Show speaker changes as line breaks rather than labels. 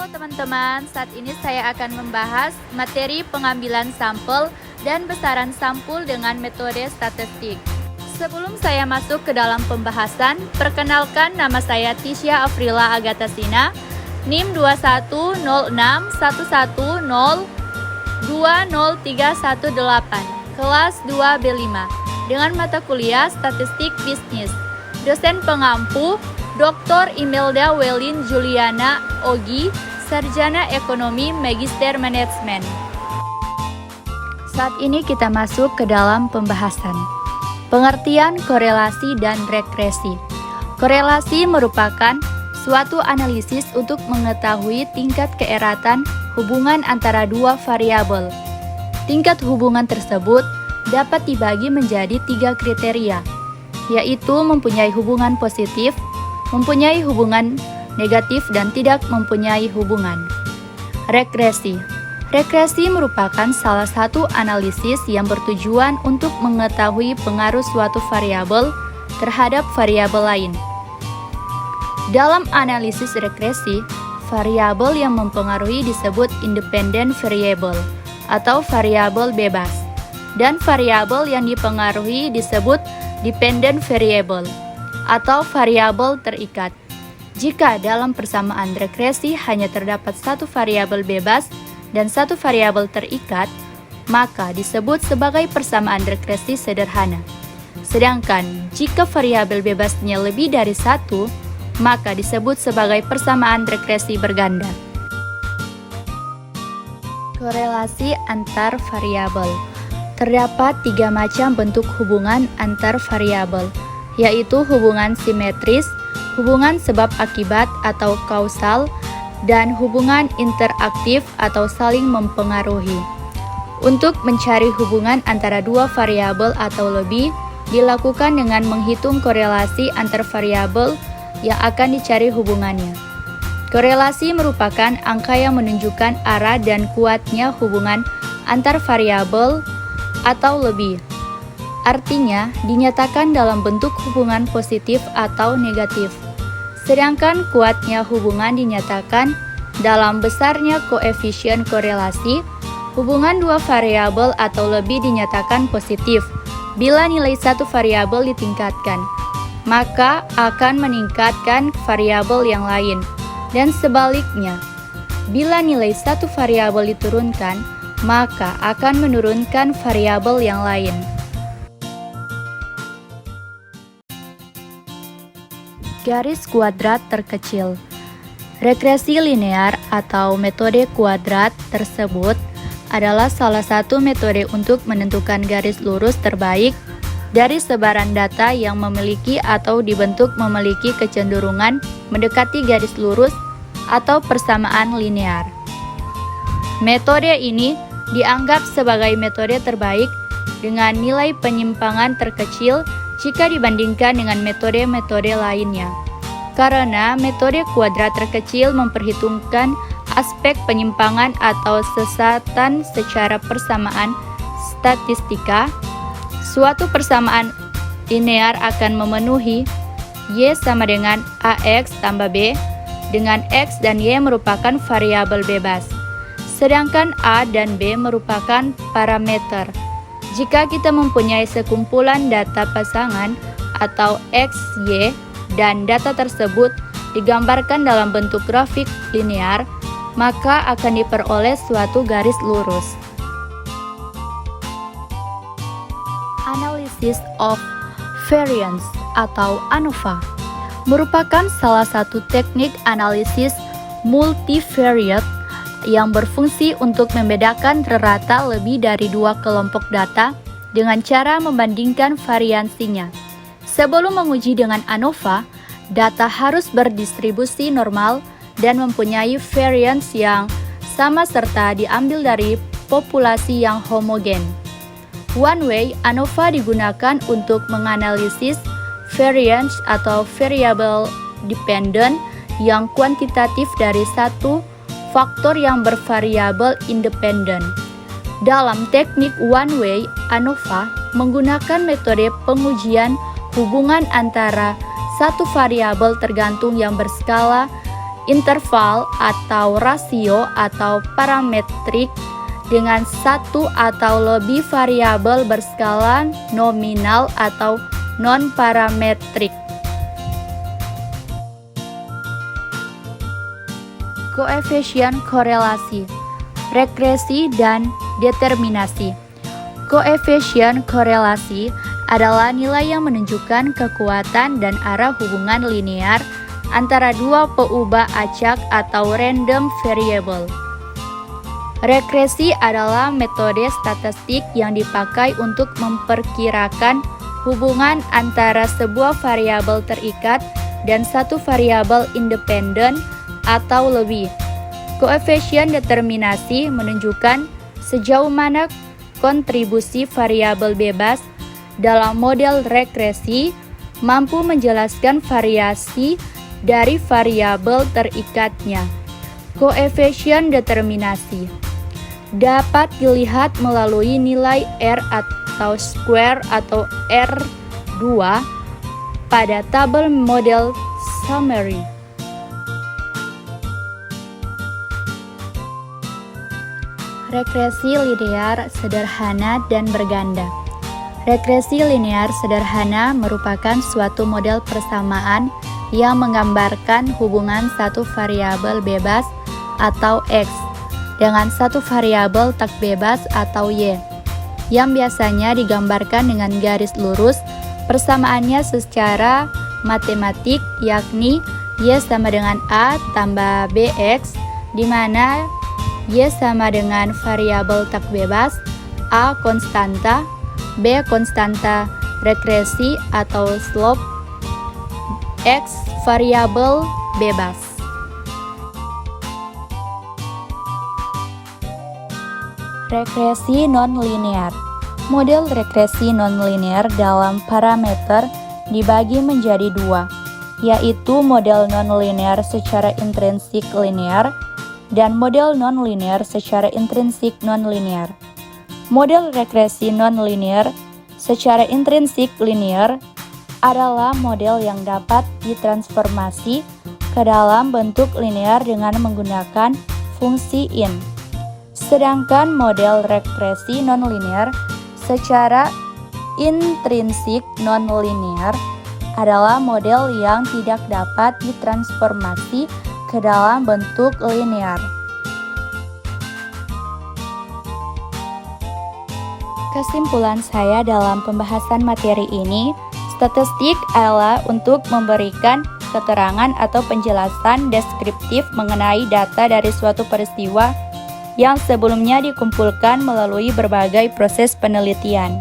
Halo teman-teman, saat ini saya akan membahas materi pengambilan sampel dan besaran sampul dengan metode statistik. Sebelum saya masuk ke dalam pembahasan, perkenalkan nama saya Tisha Afrila Agatasina, NIM 210611020318, kelas 2B5, dengan mata kuliah Statistik Bisnis. Dosen pengampu Dr. Imelda Welin Juliana Ogi, Sarjana Ekonomi Magister Manajemen. Saat ini kita masuk ke dalam pembahasan. Pengertian korelasi dan regresi. Korelasi merupakan suatu analisis untuk mengetahui tingkat keeratan hubungan antara dua variabel. Tingkat hubungan tersebut dapat dibagi menjadi 3 kriteria, yaitu mempunyai hubungan positif, mempunyai hubungan negatif, dan tidak mempunyai hubungan. Regresi. Regresi merupakan salah satu analisis yang bertujuan untuk mengetahui pengaruh suatu variabel terhadap variabel lain. Dalam analisis regresi, variabel yang mempengaruhi disebut independent variable atau variabel bebas, dan variabel yang dipengaruhi disebut dependent variable atau variabel terikat. Jika dalam persamaan regresi hanya terdapat satu variabel bebas dan satu variabel terikat, maka disebut sebagai persamaan regresi sederhana. Sedangkan jika variabel bebasnya lebih dari satu, maka disebut sebagai persamaan regresi berganda. Korelasi antar variabel. Terdapat 3 macam bentuk hubungan antar variabel, yaitu hubungan simetris, hubungan sebab akibat atau kausal, dan hubungan interaktif atau saling mempengaruhi. Untuk mencari hubungan antara dua variabel atau lebih, dilakukan dengan menghitung korelasi antar variabel yang akan dicari hubungannya. Korelasi merupakan angka yang menunjukkan arah dan kuatnya hubungan antar variabel atau lebih. Artinya, dinyatakan dalam bentuk hubungan positif atau negatif. Sedangkan kuatnya hubungan dinyatakan dalam besarnya koefisien korelasi. Hubungan dua variabel atau lebih dinyatakan positif bila nilai satu variabel ditingkatkan, maka akan meningkatkan variabel yang lain. Dan sebaliknya, bila nilai satu variabel diturunkan, maka akan menurunkan variabel yang lain. Garis kuadrat terkecil. Regresi linear atau metode kuadrat tersebut adalah salah satu metode untuk menentukan garis lurus terbaik dari sebaran data yang memiliki atau dibentuk memiliki kecenderungan mendekati garis lurus atau persamaan linear. Metode ini dianggap sebagai metode terbaik dengan nilai penyimpangan terkecil jika dibandingkan dengan metode-metode lainnya. Karena metode kuadrat terkecil memperhitungkan aspek penyimpangan atau sesatan secara persamaan statistika, suatu persamaan linear akan memenuhi Y sama dengan AX tambah B, dengan X dan Y merupakan variabel bebas, sedangkan A dan B merupakan parameter. Jika kita mempunyai sekumpulan data pasangan atau X, Y, dan data tersebut digambarkan dalam bentuk grafik linear, maka akan diperoleh suatu garis lurus. Analysis of variance atau ANOVA merupakan salah satu teknik analisis multivariate yang berfungsi untuk membedakan rata lebih dari 2 kelompok data dengan cara membandingkan variansinya. Sebelum menguji dengan ANOVA, data harus berdistribusi normal dan mempunyai variance yang sama serta diambil dari populasi yang homogen. One way ANOVA digunakan untuk menganalisis variance atau variable dependent yang kuantitatif dari satu faktor yang bervariabel independen. Dalam teknik one way, ANOVA menggunakan metode pengujian hubungan antara satu variabel tergantung yang berskala interval atau rasio atau parametrik dengan satu atau lebih variabel berskala nominal atau non-parametrik. Koefisien korelasi, regresi, dan determinasi. Koefisien korelasi adalah nilai yang menunjukkan kekuatan dan arah hubungan linear antara dua peubah acak atau random variable. Regresi adalah metode statistik yang dipakai untuk memperkirakan hubungan antara sebuah variabel terikat dan satu variabel independen atau lebih. Koefisien determinasi menunjukkan sejauh mana kontribusi variabel bebas dalam model regresi mampu menjelaskan variasi dari variabel terikatnya. Koefisien determinasi dapat dilihat melalui nilai R atau square atau R2 pada tabel model summary. Regresi linear sederhana dan berganda. Regresi linear sederhana merupakan suatu model persamaan yang menggambarkan hubungan satu variabel bebas atau X dengan satu variabel tak bebas atau Y, yang biasanya digambarkan dengan garis lurus. Persamaannya secara matematik yakni Y sama dengan A tambah BX, di mana Y sama dengan variabel tak bebas, A konstanta, B konstanta regresi atau slope, X variabel bebas. Regresi nonlinear. Model regresi nonlinear dalam parameter dibagi menjadi dua, yaitu model nonlinear secara intrinsik linear dan model nonlinear secara intrinsik nonlinear. Model regresi nonlinear secara intrinsik linear adalah model yang dapat ditransformasi ke dalam bentuk linear dengan menggunakan fungsi in. Sedangkan model regresi nonlinear secara intrinsik nonlinear adalah model yang tidak dapat ditransformasi ke dalam bentuk linear. Kesimpulan saya dalam pembahasan materi ini, statistik adalah untuk memberikan keterangan atau penjelasan deskriptif mengenai data dari suatu peristiwa yang sebelumnya dikumpulkan melalui berbagai proses penelitian.